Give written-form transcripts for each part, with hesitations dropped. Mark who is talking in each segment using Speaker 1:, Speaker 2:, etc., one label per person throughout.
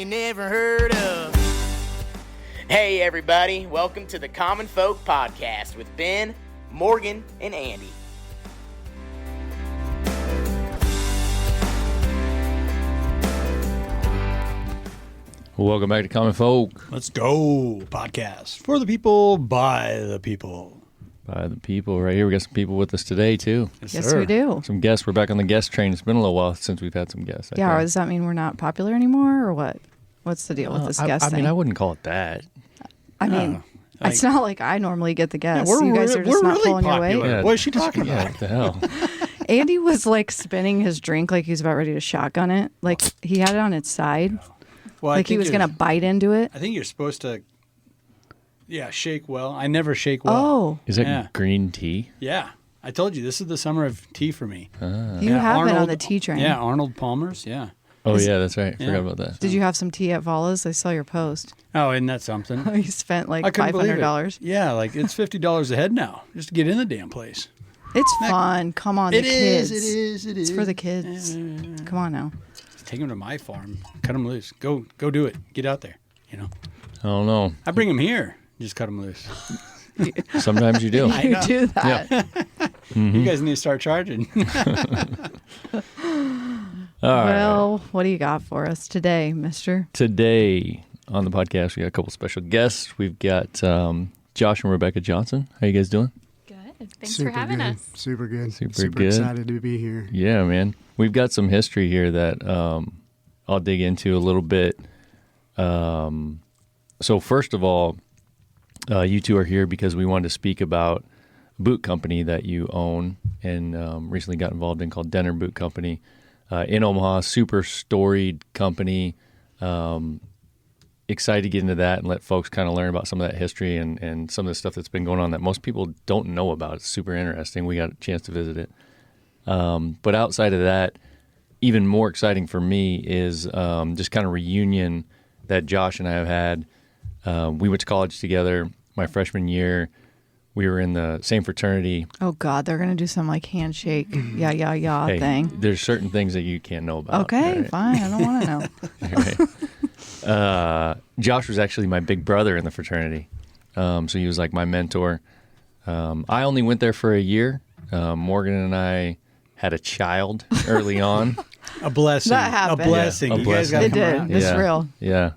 Speaker 1: you never heard of. Hey everybody, welcome to the Common Folk Podcast with Ben, Morgan, and Andy.
Speaker 2: Welcome back to Common Folk.
Speaker 3: Let's go. Podcast for the people, by the people.
Speaker 2: By the people. Right here, we got some people with us today, too.
Speaker 4: Yes, we do.
Speaker 2: Some guests. We're back on the guest train. It's been a little while since we've had some guests.
Speaker 4: Yeah, does that mean we're not popular anymore, or what? What's the deal with this guest thing?
Speaker 2: I mean, I wouldn't call it that.
Speaker 4: I mean, it's not like I normally get the guests.
Speaker 3: Yeah,
Speaker 4: you guys are just not
Speaker 3: really
Speaker 4: pulling
Speaker 3: popular.
Speaker 4: your weight.
Speaker 2: Yeah.
Speaker 3: What is she talking about?
Speaker 2: Yeah, what the hell?
Speaker 4: Andy was like spinning his drink like he was about ready to shotgun it. Like he had it on its side.
Speaker 3: Well,
Speaker 4: Like he was going to bite into it.
Speaker 3: I think you're supposed to, shake well. I never shake well.
Speaker 4: Oh.
Speaker 2: Is that green tea?
Speaker 3: Yeah. I told you, this is the summer of tea for me.
Speaker 4: You have been on the tea train.
Speaker 3: Yeah, Arnold Palmer's, yeah.
Speaker 2: Oh, yeah, that's right. Forgot about that.
Speaker 4: Did you have some tea at Vala's? I saw your post.
Speaker 3: Oh, isn't that something?
Speaker 4: You spent like
Speaker 3: I couldn't believe
Speaker 4: $500.
Speaker 3: it. Yeah, like it's $50 a head now just to get in the damn place.
Speaker 4: It's fun. Come on, the kids.
Speaker 3: It is.
Speaker 4: It's for the kids. Come on now.
Speaker 3: Take them to my farm. Cut them loose. Go do it. Get out there,
Speaker 2: I don't know.
Speaker 3: I bring them here. Just cut them loose.
Speaker 2: Sometimes you do.
Speaker 4: You do that.
Speaker 2: Yeah. Mm-hmm.
Speaker 3: You guys need to start charging.
Speaker 4: Well, what do you got for us today, mister?
Speaker 2: Today on the podcast, we got a couple special guests. We've got Josh and Rebecca Johnson. How you guys doing?
Speaker 5: Good. Thanks for having us.
Speaker 6: Super good.
Speaker 2: Super good.
Speaker 6: Excited to be here.
Speaker 2: Yeah, man. We've got some history here that I'll dig into a little bit. So first of all, you two are here because we wanted to speak about a boot company that you own and recently got involved in called Dehner Boot Company in Omaha. Super storied company. Excited to get into that and let folks kind of learn about some of that history and some of the stuff that's been going on that most people don't know about. It's super interesting. We got a chance to visit it. But outside of that, even more exciting for me is just kind of reunion that Josh and I have had. We went to college together my freshman year. We were in the same fraternity.
Speaker 4: Oh, God, they're going to do some like handshake,
Speaker 2: Hey,
Speaker 4: thing.
Speaker 2: There's certain things that you can't know about.
Speaker 4: Okay,
Speaker 2: right?
Speaker 4: fine. I don't want to know.
Speaker 2: Right. Josh was actually my big brother in the fraternity. So he was like my mentor. I only went there for a year. Morgan and I had a child early on.
Speaker 3: A blessing.
Speaker 4: That happened.
Speaker 3: A blessing.
Speaker 2: Yeah, a
Speaker 3: You guys
Speaker 2: blessing.
Speaker 3: got to
Speaker 4: It
Speaker 3: come
Speaker 4: did.
Speaker 3: around.
Speaker 4: It's
Speaker 2: Yeah.
Speaker 4: real.
Speaker 2: Yeah.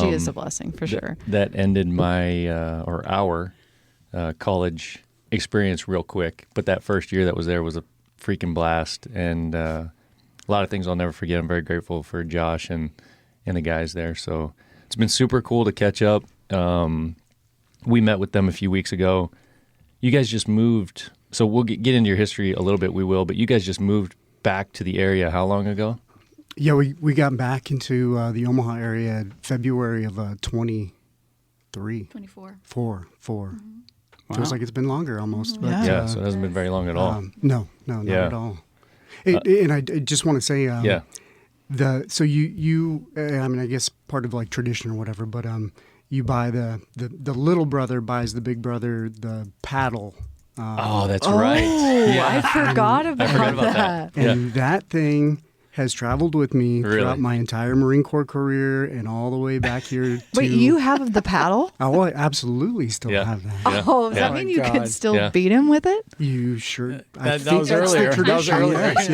Speaker 4: She is a blessing for sure.
Speaker 2: That ended my our college experience real quick. But that first year that was there was a freaking blast, and a lot of things I'll never forget. I'm very grateful for Josh and the guys there. So it's been super cool to catch up. We met with them a few weeks ago. You guys just moved, so we'll get into your history a little bit. We will, but you guys just moved back to the area how long ago?
Speaker 6: Yeah, we got back into the Omaha area in February of 23.
Speaker 5: 24.
Speaker 6: Four.
Speaker 3: Wow.
Speaker 6: Feels like it's been longer almost. But,
Speaker 2: Yeah, so it hasn't been very long at all.
Speaker 6: No, not
Speaker 2: Yeah.
Speaker 6: at all. And I just want to say,
Speaker 2: Yeah.
Speaker 6: So you I mean, I guess part of like tradition or whatever, but you buy the little brother buys the big brother the paddle.
Speaker 2: Oh, that's right. Yeah.
Speaker 4: I forgot about
Speaker 2: that.
Speaker 6: And that thing has traveled with me
Speaker 2: Really?
Speaker 6: throughout my entire Marine Corps career and all the way back here to...
Speaker 4: Wait, you have the paddle?
Speaker 6: Oh, I absolutely still
Speaker 2: Yeah.
Speaker 6: have that.
Speaker 2: Yeah.
Speaker 4: Oh, does that
Speaker 3: Oh
Speaker 4: mean
Speaker 3: my
Speaker 4: you
Speaker 3: God.
Speaker 4: could still
Speaker 2: Yeah.
Speaker 4: beat him with it?
Speaker 6: You sure?
Speaker 3: That
Speaker 6: think
Speaker 3: was
Speaker 6: that's
Speaker 3: earlier.
Speaker 6: the
Speaker 3: That was
Speaker 6: tradition,
Speaker 3: earlier.
Speaker 6: yes,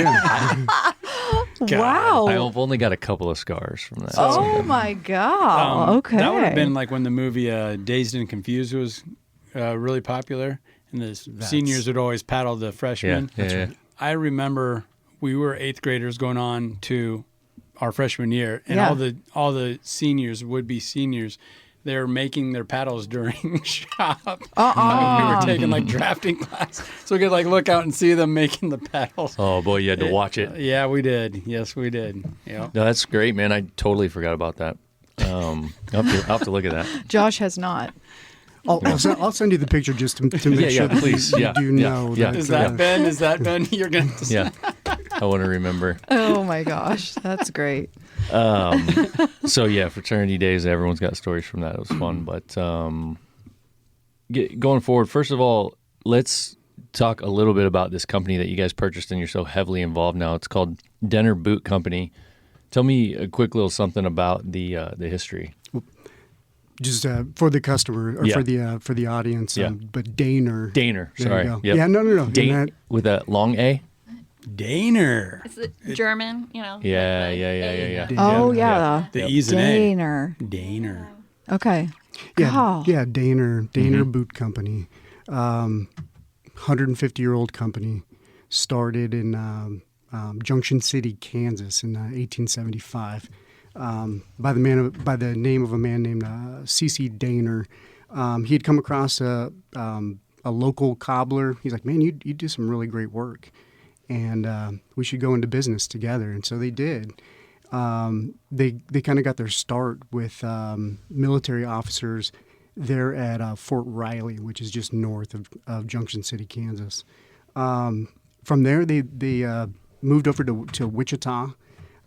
Speaker 6: yeah.
Speaker 4: Wow.
Speaker 2: I've only got a couple of scars from that.
Speaker 4: Oh my God. Okay.
Speaker 3: That would have been like when the movie Dazed and Confused was really popular, and the seniors would always paddle the freshmen.
Speaker 2: Yeah.
Speaker 3: I remember we were 8th graders going on to our freshman year, and
Speaker 4: Yeah.
Speaker 3: all the seniors, would-be seniors, they were making their paddles during shop. We were taking like drafting class, so we could like look out and see them making the paddles.
Speaker 2: Oh boy, you had to watch it.
Speaker 3: Yeah, we did. Yes, we did. Yeah.
Speaker 2: No, that's great, man. I totally forgot about that. I'll have to look at that.
Speaker 4: Josh has not.
Speaker 6: I'll send you the picture just to make
Speaker 2: Yeah,
Speaker 6: sure that
Speaker 2: please.
Speaker 6: you
Speaker 2: Yeah,
Speaker 6: do
Speaker 2: yeah,
Speaker 6: know.
Speaker 2: yeah.
Speaker 6: That,
Speaker 3: Is that Ben? Is that Ben? You're gonna.
Speaker 2: Yeah, I want to remember.
Speaker 4: Oh my gosh. That's great.
Speaker 2: So yeah, fraternity days. Everyone's got stories from that. It was fun, but going forward, first of all, let's talk a little bit about this company that you guys purchased and you're so heavily involved now. It's called Dehner Boot Company. Tell me a quick little something about the history.
Speaker 6: Just for the customer or for the audience, but Dehner.
Speaker 2: Dehner,
Speaker 6: There
Speaker 2: sorry.
Speaker 6: you go.
Speaker 2: Yep.
Speaker 6: Yeah, no.
Speaker 2: With a long A?
Speaker 3: Dehner.
Speaker 5: It's German,
Speaker 2: Yeah.
Speaker 4: Oh, yeah.
Speaker 3: The E's and A.
Speaker 4: Dehner.
Speaker 3: Dehner.
Speaker 4: Okay.
Speaker 6: Yeah,
Speaker 4: God.
Speaker 6: Dehner Boot Company, 150-year-old company, started in Junction City, Kansas, in 1875, by the name of a man named C.C. Dehner. He had come across a local cobbler. He's like, man, you do some really great work, and we should go into business together. And so they did. They kind of got their start with military officers there at Fort Riley, which is just north of Junction City, Kansas. From there, they moved over to Wichita,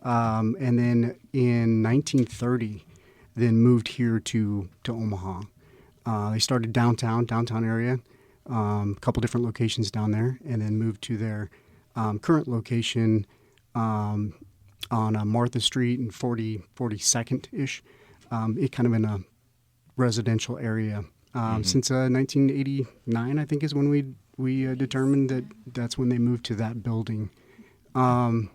Speaker 6: and then in 1930, then moved here to Omaha. They started downtown area, a couple different locations down there, and then moved to their current location on Martha Street and 42nd-ish, it kind of in a residential area. Since 1989, I think, is when we determined that that's when they moved to that building. And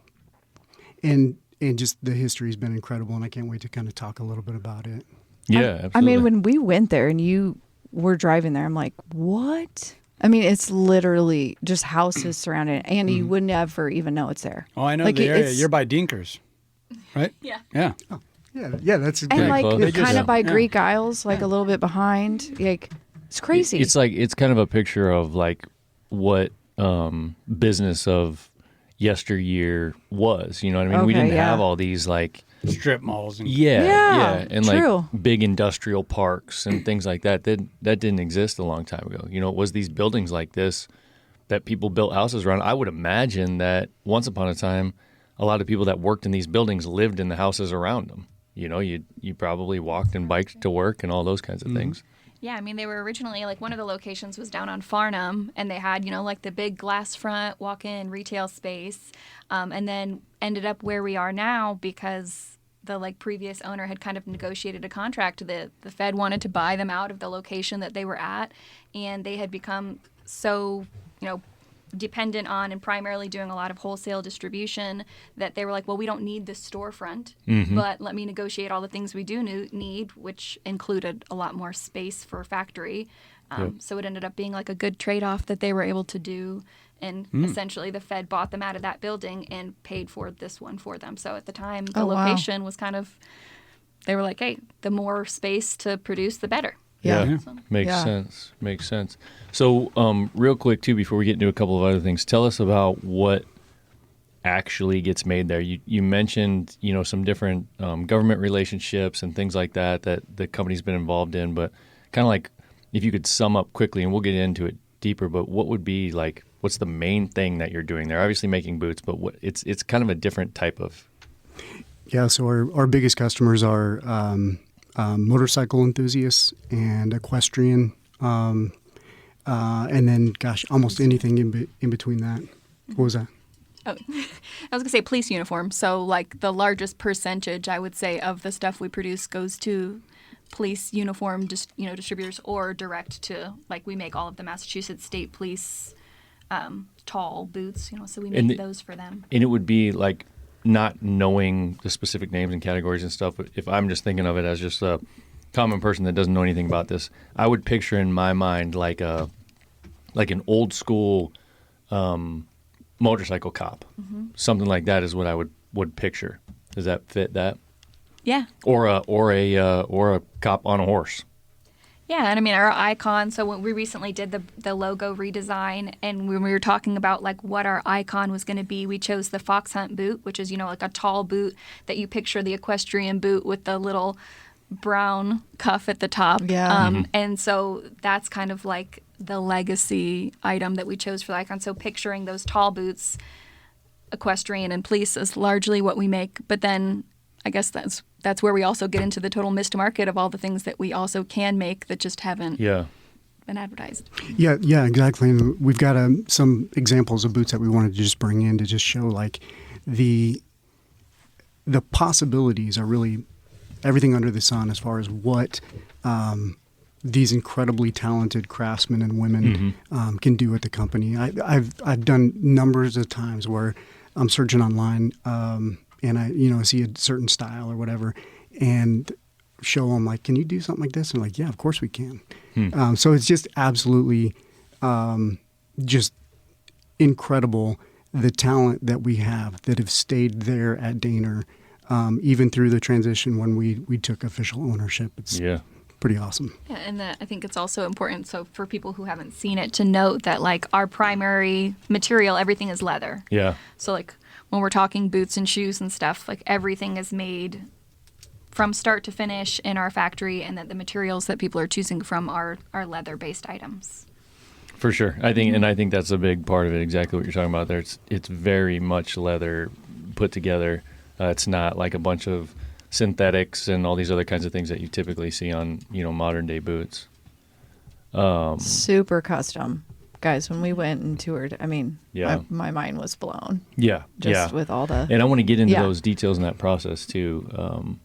Speaker 6: just the history has been incredible, and I can't wait to kind of talk a little bit about it.
Speaker 2: Yeah, absolutely.
Speaker 4: I mean, when we went there and you were driving there, I'm like, what? I mean, it's literally just houses surrounding it, and you wouldn't ever even know it's there.
Speaker 3: Oh, I know
Speaker 4: Like,
Speaker 3: the area.
Speaker 4: it's-
Speaker 3: You're by Dinkers, right?
Speaker 5: Yeah.
Speaker 3: Yeah.
Speaker 6: Yeah, that's
Speaker 4: And
Speaker 2: Very
Speaker 4: like
Speaker 2: close.
Speaker 4: kind of by
Speaker 3: Yeah.
Speaker 4: Greek Isles, like a little bit behind. Like it's crazy.
Speaker 2: It's kind of a picture of like what business of yesteryear was. You know what I mean? We
Speaker 4: Okay,
Speaker 2: didn't
Speaker 4: yeah.
Speaker 2: have all these like
Speaker 3: Strip malls. And
Speaker 4: Yeah,
Speaker 2: and
Speaker 4: true.
Speaker 2: like big industrial parks and things like that. That didn't exist a long time ago. You know, it was these buildings like this that people built houses around. I would imagine that once upon a time, a lot of people that worked in these buildings lived in the houses around them. You know, you probably walked and biked to work and all those kinds of things.
Speaker 5: Yeah, I mean, they were originally, like, one of the locations was down on Farnham, and they had, like, the big glass front walk-in retail space, and then ended up where we are now because the, like, previous owner had kind of negotiated a contract. The Fed wanted to buy them out of the location that they were at, and they had become so, dependent on and primarily doing a lot of wholesale distribution that they were like, well, we don't need this storefront, but let me negotiate all the things we do need, which included a lot more space for factory. So it ended up being like a good trade-off that they were able to do. And essentially the Fed bought them out of that building and paid for this one for them. So at the time, the location was kind of, they were like, hey, the more space to produce, the better.
Speaker 4: Yeah.
Speaker 2: Makes sense. So, real quick too, before we get into a couple of other things, tell us about what actually gets made there. You mentioned, some different government relationships and things like that the company's been involved in, but kind of like if you could sum up quickly, and we'll get into it deeper, but what would be like, what's the main thing that you're doing there? Obviously making boots, but it's kind of a different type of.
Speaker 6: Yeah, so our biggest customers are motorcycle enthusiasts and equestrian, and then, almost anything in between that. What was that?
Speaker 5: Oh, I was going to say police uniform. So, like, the largest percentage, I would say, of the stuff we produce goes to police uniform distributors or direct to, like, we make all of the Massachusetts State Police tall boots, so we make those for them.
Speaker 2: And it would be like, not knowing the specific names and categories and stuff, but if I'm just thinking of it as just a common person that doesn't know anything about this, I would picture in my mind like an old school motorcycle cop. Something like that is what I would picture. Does that fit that?
Speaker 5: Yeah.
Speaker 2: Or a cop on a horse.
Speaker 5: Yeah, and I mean, our icon, so when we recently did the logo redesign, and when we were talking about, like, what our icon was going to be, we chose the fox hunt boot, which is, like a tall boot that you picture the equestrian boot with the little brown cuff at the top.
Speaker 4: Yeah.
Speaker 5: And so that's kind of like the legacy item that we chose for the icon. So picturing those tall boots, equestrian and police is largely what we make, but then I guess that's where we also get into the total missed market of all the things that we also can make that just haven't been advertised.
Speaker 6: Yeah, exactly. And we've got some examples of boots that we wanted to just bring in to just show like the the possibilities are really everything under the sun as far as what these incredibly talented craftsmen and women can do at the company. I've done numbers of times where I'm searching online and I see a certain style or whatever and show them like, can you do something like this? And like, yeah, of course we can. So it's just absolutely just incredible the talent that we have that have stayed there at Dehner even through the transition when we took official ownership. It's pretty awesome.
Speaker 5: Yeah, and I think it's also important, so for people who haven't seen it, to note that like our primary material, everything is leather.
Speaker 2: Yeah.
Speaker 5: So like when we're talking boots and shoes and stuff, like everything is made from start to finish in our factory, and that the materials that people are choosing from are leather-based items.
Speaker 2: For sure. I think that's a big part of it, exactly what you're talking about there. It's very much leather put together. It's not like a bunch of synthetics and all these other kinds of things that you typically see on, modern day boots.
Speaker 4: Super custom. Guys, when we went and toured, my mind was blown.
Speaker 2: Yeah.
Speaker 4: Just with all the...
Speaker 2: And I want to get into those details in that process too.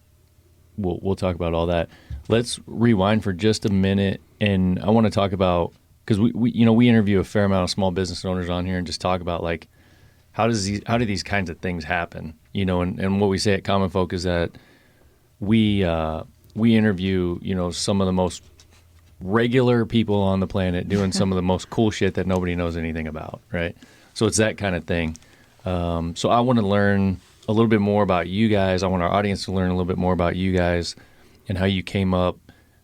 Speaker 2: We'll talk about all that. Let's rewind for just a minute, and I want to talk about, because we interview a fair amount of small business owners on here and just talk about like how do these kinds of things happen, and what we say at Common Folk is that we interview some of the most regular people on the planet doing some of the most cool shit that nobody knows anything about, right? So it's that kind of thing. So I want to learn a little bit more about you guys. I want our audience to learn a little bit more about you guys and how you came up,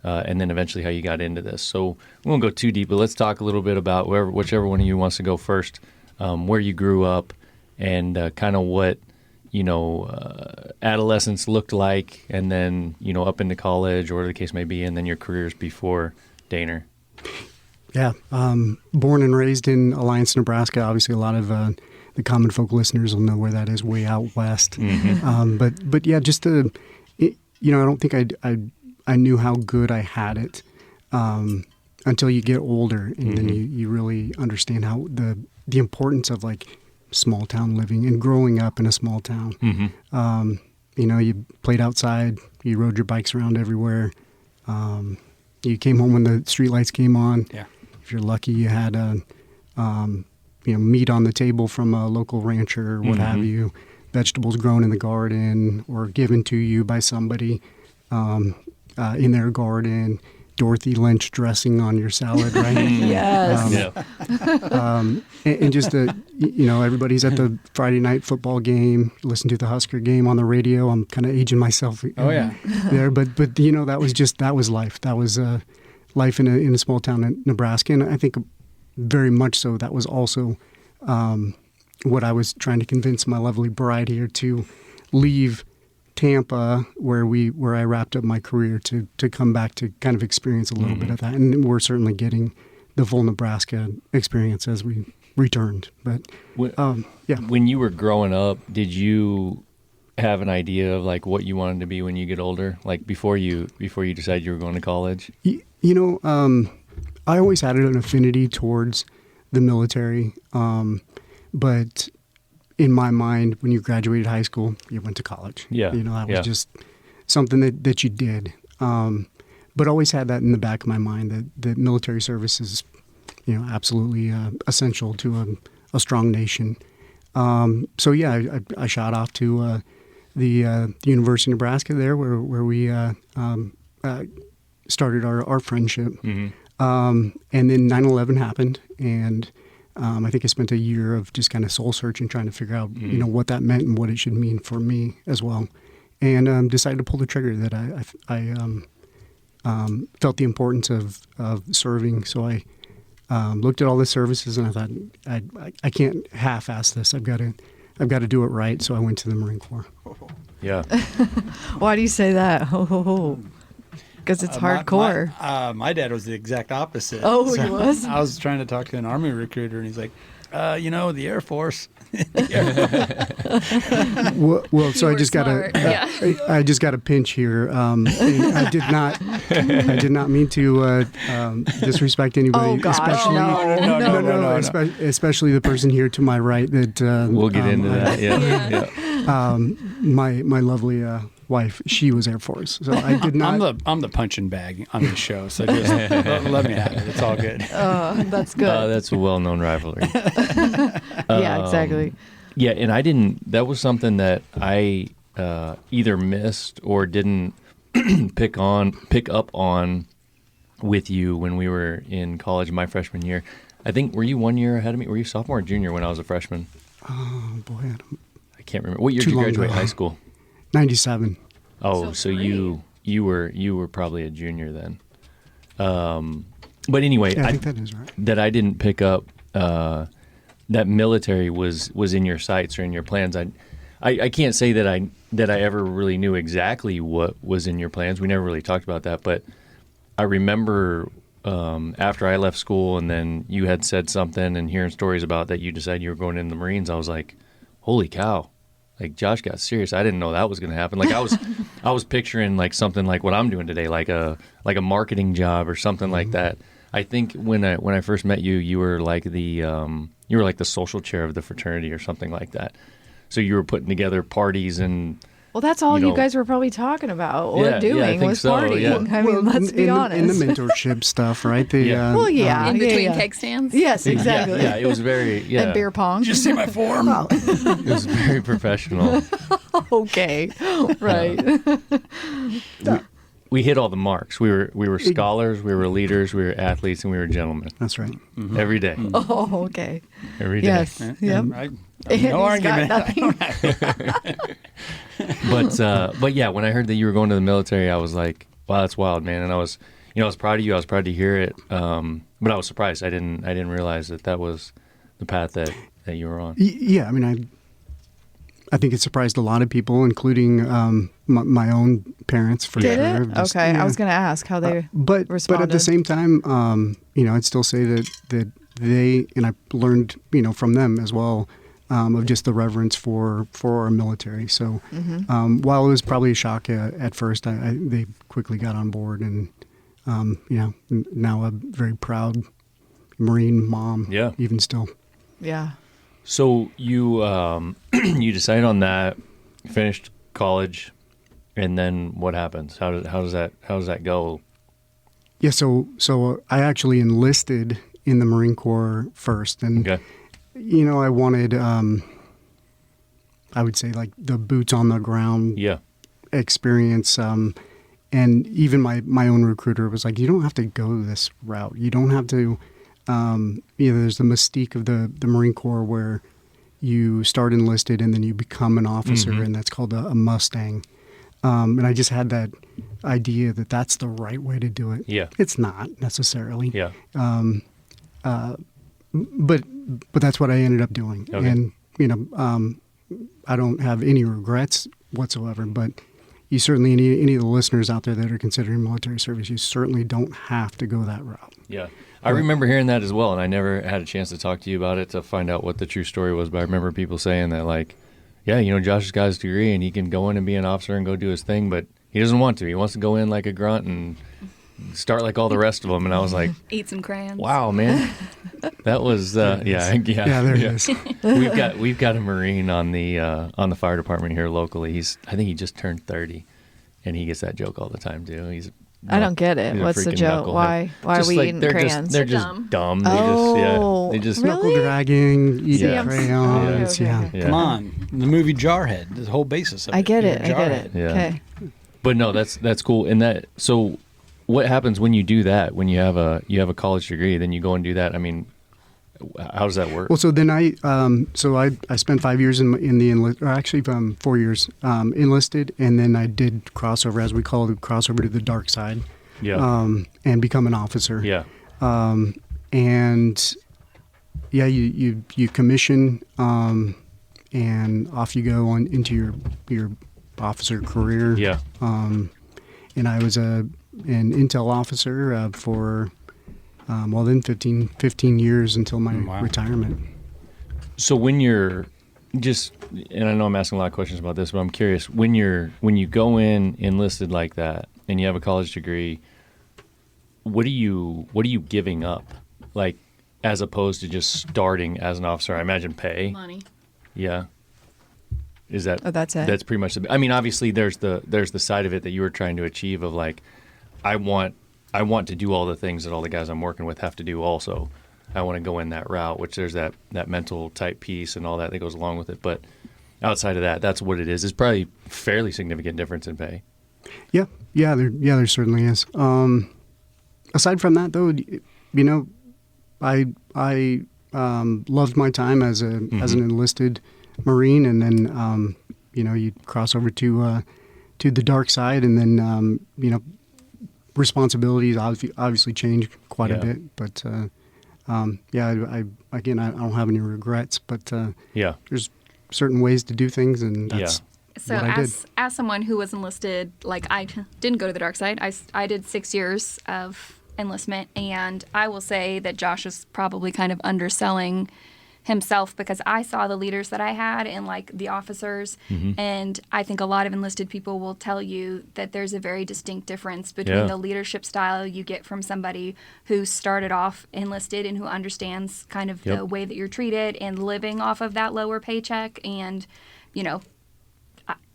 Speaker 2: and then eventually how you got into this. So we won't go too deep, but let's talk a little bit about whichever one of you wants to go first, where you grew up and kind of what, adolescence looked like, and then, up into college or whatever the case may be, and then your careers before Dehner.
Speaker 6: Yeah. Born and raised in Alliance, Nebraska. Obviously, a lot of the Common Folk listeners will know where that is, way out west.
Speaker 2: Mm-hmm.
Speaker 6: But yeah, just I don't think I knew how good I had it until you get older, and then you really understand how the importance of like small town living and growing up in a small town. You played outside, you rode your bikes around everywhere. You came home when the streetlights came on.
Speaker 3: Yeah.
Speaker 6: If you're lucky, you had meat on the table from a local rancher or what have you, vegetables grown in the garden or given to you by somebody in their garden, Dorothy Lynch dressing on your salad, right?
Speaker 4: Yes.
Speaker 6: And just everybody's at the Friday night football game, listen to the Husker game on the radio. I'm kind of aging myself there, but that was life. That was life in a small town in Nebraska, and I think very much so that was also what I was trying to convince my lovely bride here to leave Tampa, where I wrapped up my career, to come back to kind of experience a little bit of that. And we're certainly getting the full Nebraska experience as we returned. But
Speaker 2: when you were growing up, did you have an idea of like what you wanted to be when you get older? Like before you decided you were going to college?
Speaker 6: I always had an affinity towards the military, but in my mind, when you graduated high school, you went to college.
Speaker 2: Yeah.
Speaker 6: That was just something that you did. But always had that in the back of my mind that military service is, absolutely essential to a strong nation. So yeah, I shot off to the University of Nebraska there, where we started our friendship. And then 9/11 happened, and I think I spent a year of just kind of soul searching, trying to figure out, what that meant and what it should mean for me as well. And decided to pull the trigger that I felt the importance of serving. So I looked at all the services, and I thought, I can't half-ass this. I've got to do it right. So I went to the Marine Corps.
Speaker 2: Yeah.
Speaker 4: Why do you say that? Because it's hardcore.
Speaker 3: My dad was the exact opposite.
Speaker 4: Oh, he was?
Speaker 3: I was trying to talk to an Army recruiter, and he's like, the Air Force.
Speaker 6: Well, so I just got a pinch here. I did not mean to disrespect anybody.
Speaker 4: Oh gosh,
Speaker 6: especially the person here to my right. That
Speaker 2: we'll get into that. Yeah.
Speaker 6: My lovely wife, she was Air Force, so I did not.
Speaker 3: I'm the punching bag on this show, so just let me have it. It's all good.
Speaker 4: That's good.
Speaker 2: That's a well-known rivalry.
Speaker 4: Yeah, exactly.
Speaker 2: Yeah, and I didn't. That was something that I either missed or didn't pick up on with you when we were in college my freshman year. I think, were you 1 year ahead of me? Were you sophomore or junior when I was a freshman?
Speaker 6: Oh boy,
Speaker 2: I can't remember. What year did you graduate high school?
Speaker 6: 97.
Speaker 2: Oh, so you were probably a junior then. But anyway,
Speaker 6: Yeah, I think that is right.
Speaker 2: that I didn't pick up that military was in your sights or in your plans. I can't say that I ever really knew exactly what was in your plans. We never really talked about that, but I remember after I left school and then you had said something and hearing stories about that you decided you were going in the Marines. I was like, holy cow. Like, Josh got serious. I didn't know that was going to happen. Like, I was picturing like something like what I'm doing today, like a marketing job or something like that. I think when I first met you, you were like the social chair of the fraternity or something like that. So you were putting together parties and.
Speaker 4: Well, that's all
Speaker 2: you
Speaker 4: you
Speaker 2: know,
Speaker 4: guys were probably talking about or
Speaker 2: Yeah, I
Speaker 4: doing
Speaker 2: think
Speaker 4: was
Speaker 2: so,
Speaker 4: partying.
Speaker 2: yeah.
Speaker 4: I mean, let's be honest.
Speaker 6: In the mentorship stuff, right?
Speaker 4: Well, yeah.
Speaker 5: In between
Speaker 4: yeah.
Speaker 5: keg stands.
Speaker 4: Yes, exactly.
Speaker 2: Yeah, it was very
Speaker 4: And beer pong.
Speaker 3: Did you see my form?
Speaker 2: It was very professional.
Speaker 4: Okay, right.
Speaker 2: We hit all the marks. We were scholars, we were leaders, we were athletes, and we were gentlemen.
Speaker 6: That's right.
Speaker 2: Every day.
Speaker 4: Oh, okay.
Speaker 2: Every day.
Speaker 4: Yes. Yep.
Speaker 3: No
Speaker 4: He's
Speaker 3: argument.
Speaker 4: got nothing.
Speaker 2: But yeah, when I heard that you were going to the military, I was like, wow, that's wild, man. And I was proud of you. I was proud to hear it. But I was surprised. I didn't realize that was the path that you were on.
Speaker 6: Yeah, I mean, I think it surprised a lot of people, including my own parents. For
Speaker 4: Did
Speaker 6: sure.
Speaker 4: it?
Speaker 6: Just,
Speaker 4: Okay,
Speaker 6: yeah.
Speaker 4: I was going to ask how they
Speaker 6: But
Speaker 4: responded.
Speaker 6: at the same time, I'd still say that they, and I learned from them as well, of just the reverence for our military. So while it was probably a shock at first, they quickly got on board, and now a very proud Marine mom.
Speaker 2: Yeah.
Speaker 6: Even still.
Speaker 4: Yeah.
Speaker 2: So you you decided on that, finished college, and then what happens? How does that go?
Speaker 6: Yeah. So I actually enlisted in the Marine Corps first, and
Speaker 2: Okay.
Speaker 6: I wanted, I would say, like the boots on the ground
Speaker 2: Yeah.
Speaker 6: experience. And even my own recruiter was like, you don't have to go this route. You don't have to, there's the mystique of the Marine Corps where you start enlisted and then you become an officer, and that's called a Mustang. And I just had that idea that that's the right way to do it.
Speaker 2: Yeah.
Speaker 6: It's not necessarily.
Speaker 2: Yeah.
Speaker 6: But that's what I ended up doing.
Speaker 2: Okay.
Speaker 6: And, I don't have any regrets whatsoever, but you certainly, any of the listeners out there that are considering military service, you certainly don't have to go that route.
Speaker 2: Yeah. I remember hearing that as well, and I never had a chance to talk to you about it to find out what the true story was, but I remember people saying that, like, yeah, Josh has got his degree and he can go in and be an officer and go do his thing, but he doesn't want to. He wants to go in like a grunt and start like all the rest of them. And I was like,
Speaker 5: Eat some crayons.
Speaker 2: wow, man. That was,
Speaker 6: Yeah, there it is.
Speaker 2: We've got a Marine on the fire department here locally. I think he just turned 30, and he gets that joke all the time too.
Speaker 4: I don't get it.
Speaker 2: He's a
Speaker 4: What's the
Speaker 2: freaking
Speaker 4: joke?
Speaker 2: knucklehead.
Speaker 4: Why are
Speaker 2: Just
Speaker 4: we
Speaker 2: like,
Speaker 4: eating
Speaker 2: they're
Speaker 4: crayons?
Speaker 2: They're just
Speaker 5: Dumb.
Speaker 2: dumb.
Speaker 4: Oh,
Speaker 2: They just
Speaker 4: really?
Speaker 6: Knuckle dragging, eating
Speaker 2: Yeah.
Speaker 6: crayons.
Speaker 4: Okay.
Speaker 6: Yeah.
Speaker 2: Yeah.
Speaker 3: Come on, the movie Jarhead. The whole basis of it.
Speaker 4: I get
Speaker 3: You're
Speaker 4: it.
Speaker 3: a
Speaker 4: I get it.
Speaker 3: jarhead.
Speaker 2: Yeah.
Speaker 4: Okay.
Speaker 2: But no, that's cool. And that, so what happens when you do that? When you have a college degree, then you go and do that. I mean, how does that work?
Speaker 6: Well, so then I spent 5 years in the enlist, or actually 4 years enlisted, and then I did crossover, as we call it, crossover to the dark side.
Speaker 2: Yeah.
Speaker 6: And become an officer.
Speaker 2: Yeah.
Speaker 6: And yeah, you commission, and off you go on into your officer career.
Speaker 2: Yeah.
Speaker 6: And I was an intel officer for 15 years until my
Speaker 3: Wow.
Speaker 6: retirement.
Speaker 2: So when you're just, and I know I'm asking a lot of questions about this, but I'm curious, when you go in enlisted like that and you have a college degree, what are you giving up? Like, as opposed to just starting as an officer? I imagine pay.
Speaker 5: Money.
Speaker 2: Yeah. Is that?
Speaker 4: Oh, that's it.
Speaker 2: That's pretty much. I mean, obviously, there's the side of it that you were trying to achieve of like, I want to do all the things that all the guys I'm working with have to do. Also, I want to go in that route, which there's that mental type piece and all that goes along with it. But outside of that, that's what it is. It's probably fairly significant difference in pay.
Speaker 6: Yeah, there certainly is. Aside from that, though, I loved my time as an enlisted Marine, and then you cross over to the dark side, and then responsibilities obviously change quite a bit. But I don't have any regrets. But there's certain ways to do things, and that's
Speaker 5: So
Speaker 6: what I did.
Speaker 5: as someone who was enlisted, like I didn't go to the dark side. I did 6 years of enlistment, and I will say that Josh is probably kind of underselling himself, because I saw the leaders that I had and like the officers, and I think a lot of enlisted people will tell you that there's a very distinct difference between the leadership style you get from somebody who started off enlisted and who understands kind of the way that you're treated and living off of that lower paycheck, and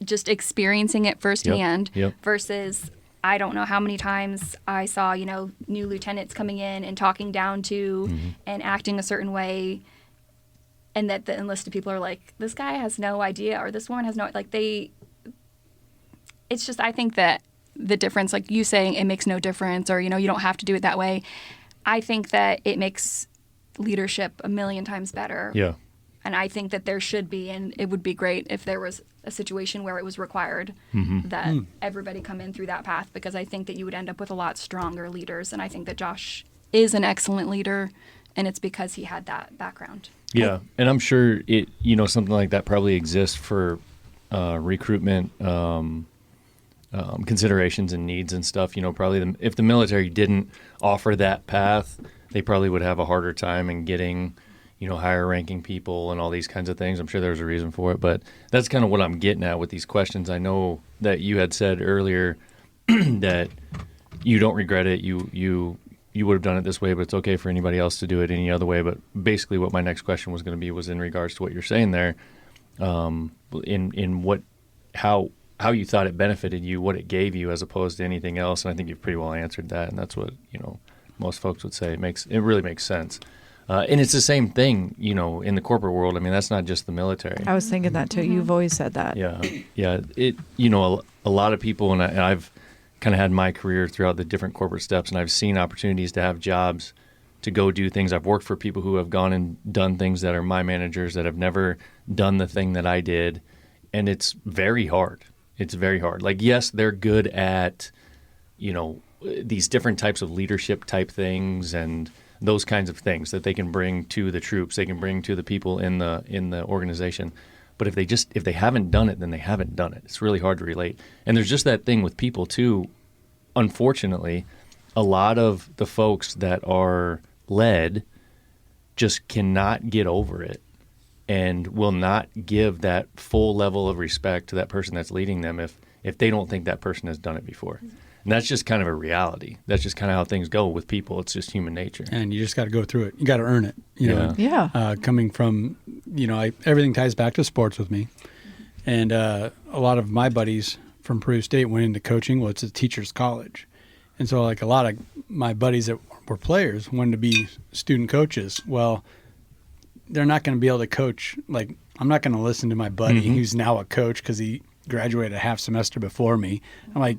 Speaker 5: just experiencing it firsthand versus I don't know how many times I saw, new lieutenants coming in and talking down to and acting a certain way, and that the enlisted people are like, this guy has no idea, or this woman has no, it's just, I think that the difference, like you saying it makes no difference, or, you don't have to do it that way. I think that it makes leadership a million times better.
Speaker 2: Yeah.
Speaker 5: And I think that there should be, and it would be great if there was a situation where it was required that everybody come in through that path, because I think that you would end up with a lot stronger leaders. And I think that Josh is an excellent leader, and it's because he had that background.
Speaker 2: Yeah, and I'm sure it, something like that probably exists for recruitment considerations and needs and stuff. Probably if the military didn't offer that path, they probably would have a harder time in getting, higher ranking people and all these kinds of things. I'm sure there's a reason for it, but that's kind of what I'm getting at with these questions. I know that you had said earlier that you don't regret it. You would have done it this way, but it's okay for anybody else to do it any other way. But basically what my next question was going to be was in regards to what you're saying there, in what, how you thought it benefited you, what it gave you as opposed to anything else. And I think you've pretty well answered that. And that's what, most folks would say. It really makes sense. And it's the same thing, in the corporate world. I mean, that's not just the military.
Speaker 4: I was thinking that too. You've always said that.
Speaker 2: Yeah. It, a lot of people, and I've kind of had my career throughout the different corporate steps, and I've seen opportunities to have jobs to go do things. I've worked for people who have gone and done things that are my managers that have never done the thing that I did, and it's very hard. It's very hard. Like, yes, they're good at, these different types of leadership type things and those kinds of things that they can bring to the troops, they can bring to the people in the organization. But if they haven't done it, then they haven't done it. It's really hard to relate. And there's just that thing with people too. Unfortunately, a lot of the folks that are led just cannot get over it and will not give that full level of respect to that person that's leading them if they don't think that person has done it before. And that's just kind of a reality. That's just kind of how things go with people. It's just human nature.
Speaker 3: And you just got to go through it. You got to earn it.
Speaker 4: Yeah.
Speaker 3: Coming from, everything ties back to sports with me. And a lot of my buddies from Peru State went into coaching. Well, it's a teacher's college. And so like a lot of my buddies that were players wanted to be student coaches. Well, they're not going to be able to coach. Like, I'm not going to listen to my buddy who's now a coach because he graduated a half semester before me. I'm like,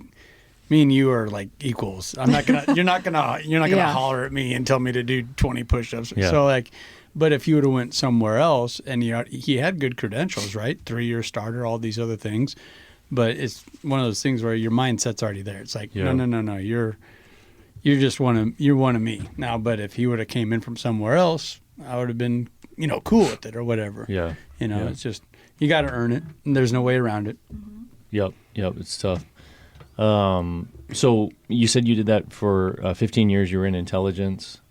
Speaker 3: me and you are like equals. I'm not gonna. You're not gonna holler at me and tell me to do 20 push-ups.
Speaker 2: Yeah.
Speaker 3: So like, but if you would have went somewhere else and he had good credentials, right? 3-year starter, all these other things. But it's one of those things where your mindset's already there. It's like, no. You're just you're one of me now. But if he would have came in from somewhere else, I would have been cool with it or whatever.
Speaker 2: Yeah.
Speaker 3: It's just you got to earn it, and there's no way around it.
Speaker 2: Yep. It's tough. So you said you did that for 15 years. You were in intelligence,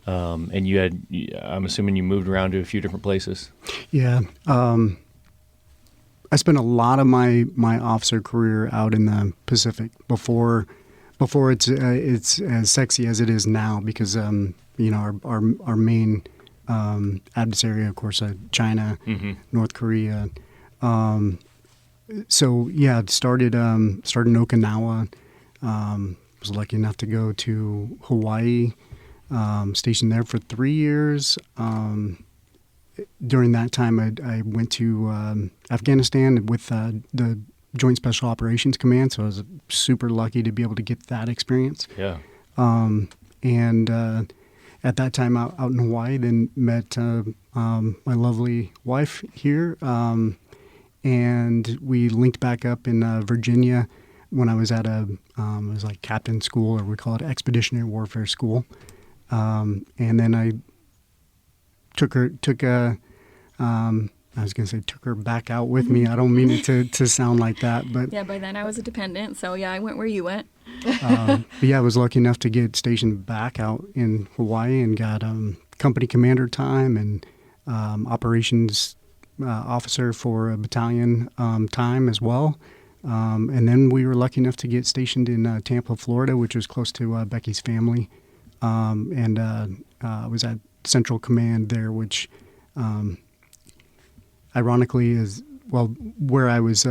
Speaker 2: and I'm assuming you moved around to a few different places.
Speaker 6: Yeah. I spent a lot of my officer career out in the Pacific before it's as sexy as it is now, because our main adversary, of course, China, North Korea. So yeah, it started in Okinawa. Was lucky enough to go to Hawaii. Stationed there for 3 years. During that time, I went to Afghanistan with the Joint Special Operations Command. So I was super lucky to be able to get that experience.
Speaker 2: Yeah.
Speaker 6: And at that time out in Hawaii, then met my lovely wife here. And we linked back up in Virginia when I was at it was like captain school, or we call it expeditionary warfare school. And then I took her back out with me. I don't mean it to sound like that, but
Speaker 5: Yeah, by then I was a dependent, so yeah, I went where you went.
Speaker 6: but yeah, I was lucky enough to get stationed back out in Hawaii and got company commander time and operations officer for a battalion time as well. And then we were lucky enough to get stationed in Tampa, Florida, which was close to Becky's family. And I was at Central Command there, which ironically is, well, where I was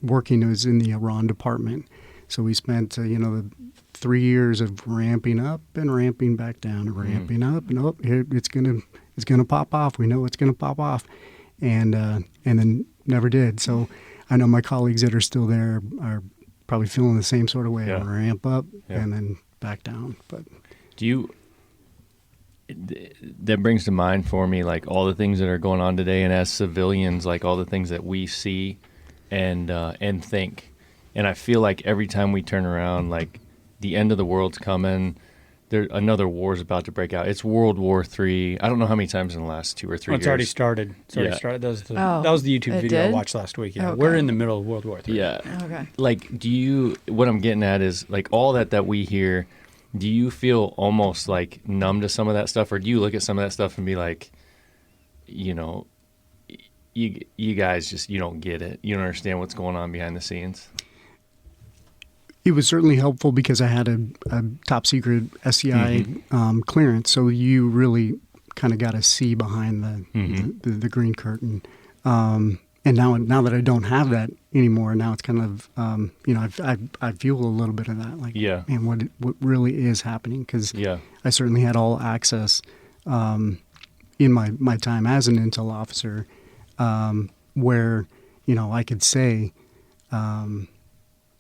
Speaker 6: working was in the Iran department. So we spent, the 3 years of ramping up and ramping back down, and ramping up and up. Here, it's gonna pop off. We know it's gonna pop off, and then never did. So I know my colleagues that are still there are probably feeling the same sort of way.
Speaker 2: Yeah.
Speaker 6: Ramp up
Speaker 2: Yeah.
Speaker 6: and then back down. But
Speaker 2: that brings to mind for me, like, all the things that are going on today, and as civilians, like, all the things that we see and think. And I feel like every time we turn around, like, the end of the world's coming. Another war is about to break out. It's World War III. I don't know how many times in the last 2 or 3 years.
Speaker 3: It's already started.
Speaker 2: Yeah.
Speaker 3: That was the YouTube
Speaker 4: it
Speaker 3: video I
Speaker 4: did?
Speaker 3: watched last week. Yeah,
Speaker 4: Okay.
Speaker 3: we're in the middle of World War III.
Speaker 2: Yeah.
Speaker 4: Okay.
Speaker 2: Like, what I'm getting at is, like, all that we hear, do you feel almost, like, numb to some of that stuff? Or do you look at some of that stuff and be like, you guys just, you don't get it. You don't understand what's going on behind the scenes?
Speaker 6: it was certainly helpful because I had a top secret SCI clearance. So you really kind of got to see behind the green curtain. And now that I don't have that anymore, now it's kind of I feel a little bit of that, like, man, what really is happening? Because I certainly had all access in my time as an intel officer, where I could say,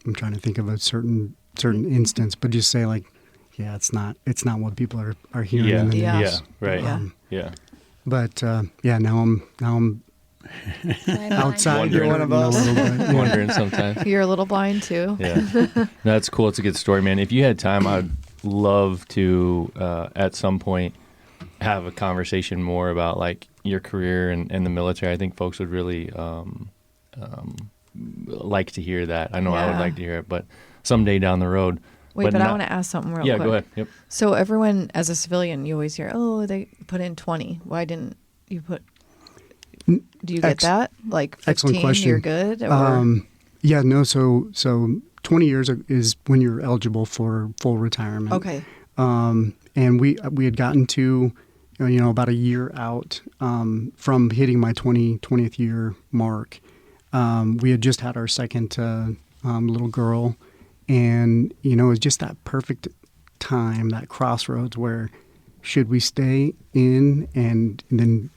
Speaker 6: I'm trying to think of a certain instance, but just say, like, yeah, it's not what people are hearing in the news. But now I'm outside.
Speaker 2: You're
Speaker 6: one of us.
Speaker 2: Wondering sometimes.
Speaker 4: You're a little blind too.
Speaker 2: Yeah, that's cool. It's a good story, man. If you had time, I'd love to at some point have a conversation more about, like, your career and the military. I think folks would really like to hear that. I know I would like to hear it, but someday down the road.
Speaker 4: Wait, but I want to ask something real quick.
Speaker 2: Yeah, go ahead. Yep.
Speaker 4: So everyone, as a civilian, you always hear, oh, they put in 20. Why didn't you put... Do you get that? Like 15,
Speaker 6: excellent question.
Speaker 4: You're good? Or?
Speaker 6: So 20 years is when you're eligible for full retirement.
Speaker 4: Okay.
Speaker 6: And we had gotten to, about a year out from hitting my 20th year mark. We had just had our second little girl, and it was just that perfect time, that crossroads where should we stay in and then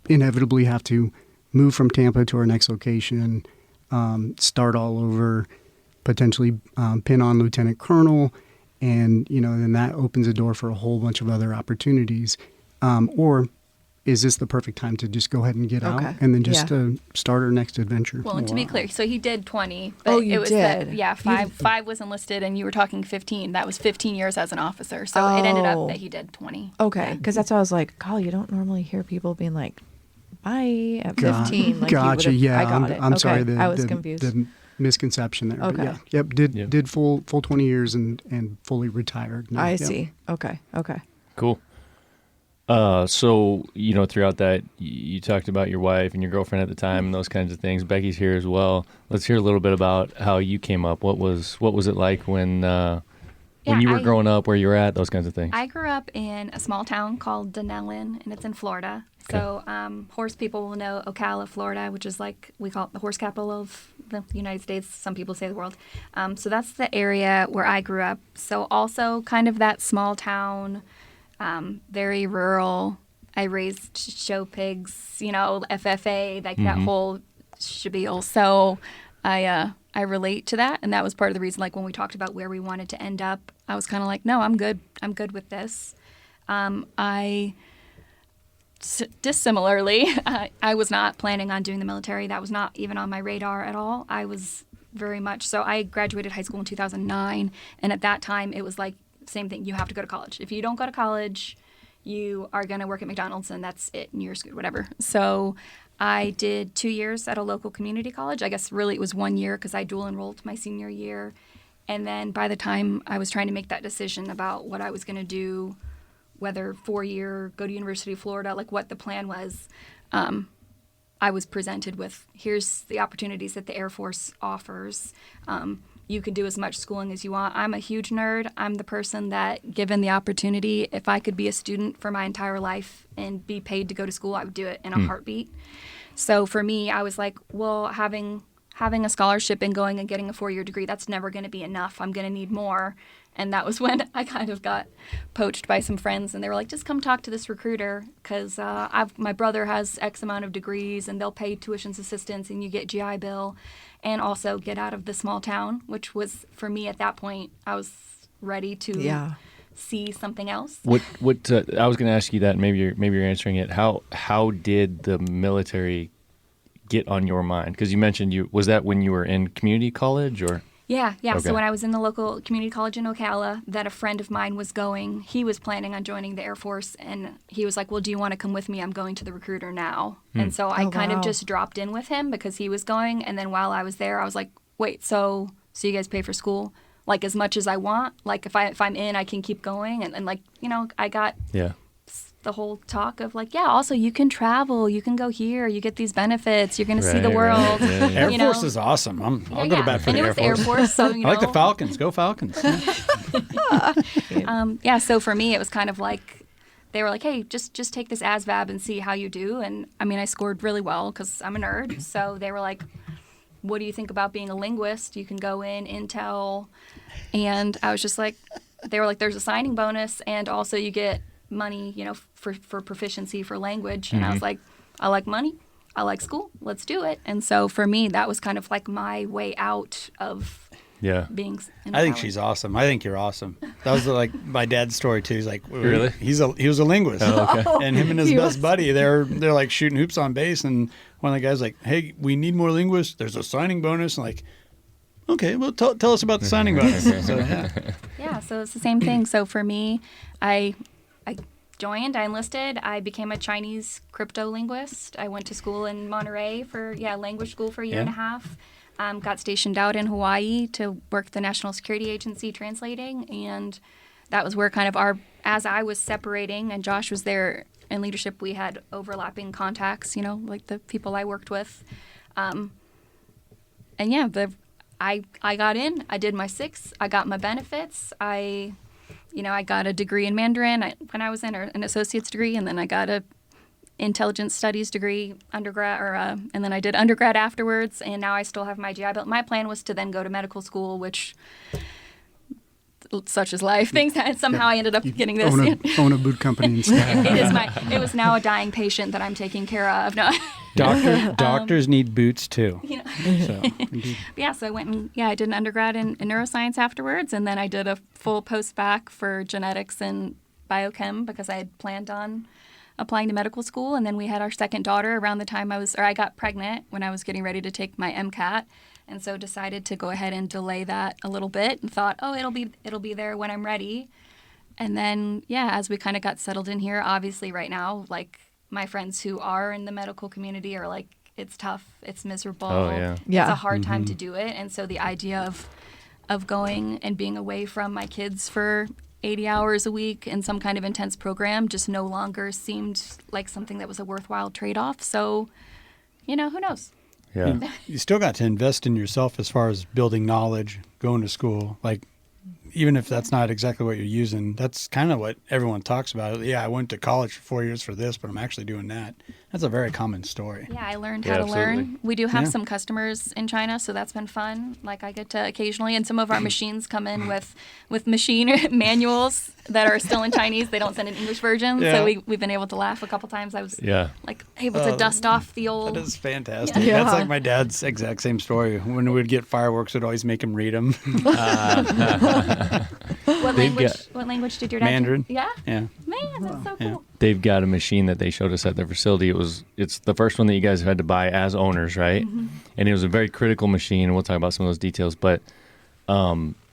Speaker 6: inevitably have to move from Tampa to our next location, start all over, potentially pin on lieutenant colonel, and then that opens the door for a whole bunch of other opportunities, or is this the perfect time to just go ahead and get out and then just start our next adventure?
Speaker 5: Well, and to be clear, so he did 20. But
Speaker 4: you
Speaker 5: it was
Speaker 4: did?
Speaker 5: Five was enlisted, and you were talking 15. That was 15 years as an officer. So it ended up that he did 20.
Speaker 4: Okay, because that's why I was like, Carl, you don't normally hear people being like, bye at 15. Like
Speaker 6: gotcha.
Speaker 4: You
Speaker 6: yeah,
Speaker 4: I got it.
Speaker 6: I'm sorry.
Speaker 4: I was confused.
Speaker 6: The misconception there.
Speaker 4: Okay.
Speaker 6: But did full 20 years and fully retired. No,
Speaker 4: I see. Okay.
Speaker 2: Cool. So, throughout that, you talked about your wife and your girlfriend at the time and those kinds of things. Becky's here as well. Let's hear a little bit about how you came up. What was it like when when you were growing up, where you were at, those kinds of things?
Speaker 5: I grew up in a small town called Denellen, and it's in Florida. So horse people will know Ocala, Florida, which is like, we call it the horse capital of the United States. Some people say the world. So that's the area where I grew up. So also kind of that small town, very rural. I raised show pigs, FFA, like that whole spiel. So I relate to that, and that was part of the reason. Like when we talked about where we wanted to end up, I was kind of like, no, I'm good. I'm good with this. Dissimilarly, I was not planning on doing the military. That was not even on my radar at all. I was very much so. I graduated high school in 2009, and at that time, it was like same thing. You have to go to college. If you don't go to college, you are going to work at McDonald's, and that's it. And you're screwed, whatever. So I did 2 years at a local community college. I guess really it was 1 year because I dual enrolled my senior year. And then by the time I was trying to make that decision about what I was going to do, whether 4-year, go to University of Florida, like what the plan was, I was presented with, here's the opportunities that the Air Force offers. You can do as much schooling as you want. I'm a huge nerd. I'm the person that, given the opportunity, if I could be a student for my entire life and be paid to go to school, I would do it in a heartbeat. So for me, I was like, well, having a scholarship and going and getting a 4-year degree, that's never going to be enough. I'm going to need more. And that was when I kind of got poached by some friends, and they were like, just come talk to this recruiter because my brother has X amount of degrees, and they'll pay tuition assistance, and you get GI Bill, and also get out of the small town, which was, for me at that point, I was ready to see something else.
Speaker 2: What I was going to ask you that, maybe you're answering it. How did the military get on your mind? Because you mentioned was that when you were in community college or?
Speaker 5: Yeah.
Speaker 2: Okay.
Speaker 5: So when I was in the local community college in Ocala, that a friend of mine was going, he was planning on joining the Air Force, and he was like, well, do you want to come with me? I'm going to the recruiter now. And so I kind of just dropped in with him because he was going. And then while I was there, I was like, wait, so you guys pay for school? Like as much as I want? Like if I'm in, I can keep going? And like, I got the whole talk of like, also you can travel, you can go here, you get these benefits, you're going to see the world.
Speaker 2: Right.
Speaker 3: Air Force is awesome. I'll go to bat for
Speaker 5: and
Speaker 3: the
Speaker 5: it
Speaker 3: Air
Speaker 5: was
Speaker 3: Force.
Speaker 5: Air Force, so
Speaker 3: I like the Falcons. Go Falcons.
Speaker 5: So for me, it was kind of like, they were like, hey, just take this ASVAB and see how you do. And I mean, I scored really well because I'm a nerd. So they were like, what do you think about being a linguist? You can go in Intel. And I was just like, they were like, there's a signing bonus, and also you get money, for proficiency for language. And I was like, I like money, I like school, let's do it. And so for me, that was kind of like my way out of being in
Speaker 3: I think
Speaker 5: college.
Speaker 3: she's awesome. I think you're awesome. That was like my dad's story too. He's like,
Speaker 2: Really?
Speaker 3: He was a linguist.
Speaker 2: Oh, okay.
Speaker 3: And him and his best buddy, they're like shooting hoops on base, and one of the guys like, hey, we need more linguists. There's a signing bonus. And like, okay, well, tell us about the signing bonus. So,
Speaker 5: so it's the same thing. So for me, I joined, I enlisted, I became a Chinese crypto linguist. I went to school in Monterey for language school for a year and a half. Got stationed out in Hawaii to work at the National Security Agency translating, and that was where kind of as I was separating and Josh was there in leadership, we had overlapping contacts, like the people I worked with. I got in, I did my 6, I got my benefits, I got a degree in Mandarin when I was in, or an associate's degree, and then I got a intelligence studies degree undergrad, and then I did undergrad afterwards, and now I still have my GI Bill. My plan was to then go to medical school, which, such is life. Things that somehow I ended up getting this.
Speaker 6: Own a boot company instead.
Speaker 5: It was now a dying patient that I'm taking care of. No.
Speaker 3: Doctors need boots too. So.
Speaker 5: So I went and I did an undergrad in neuroscience afterwards, and then I did a full post-bac for genetics and biochem because I had planned on applying to medical school. And then we had our second daughter around the time I got pregnant when I was getting ready to take my MCAT, and so decided to go ahead and delay that a little bit and thought, it'll be there when I'm ready. And then as we kind of got settled in here, obviously right now, like my friends who are in the medical community are like, it's tough, it's miserable, it's a hard time to do it. And so the idea of going and being away from my kids for 80 hours a week in some kind of intense program just no longer seemed like something that was a worthwhile trade-off. So, who knows?
Speaker 3: Yeah. You still got to invest in yourself as far as building knowledge, going to school. Like, even if that's not exactly what you're using, that's kind of what everyone talks about. Yeah, I went to college for 4 years for this, but I'm actually doing that. That's a very common story.
Speaker 5: Yeah, I learned how to learn. We do have some customers in China, so that's been fun. Like I get to occasionally, and some of our machines come in with machine manuals that are still in Chinese. They don't send an English version, so we've been able to laugh a couple times. I was like able to dust off the old.
Speaker 3: That is fantastic. Yeah. That's like my dad's exact same story. When we'd get fireworks, we'd always make him read them.
Speaker 5: What language did your dad?
Speaker 3: Mandarin.
Speaker 5: Yeah.
Speaker 3: Yeah.
Speaker 5: Man, that's so cool.
Speaker 2: They've got a machine that they showed us at their facility. It's the first one that you guys had to buy as owners, right? Mm-hmm. And it was a very critical machine, and we'll talk about some of those details. But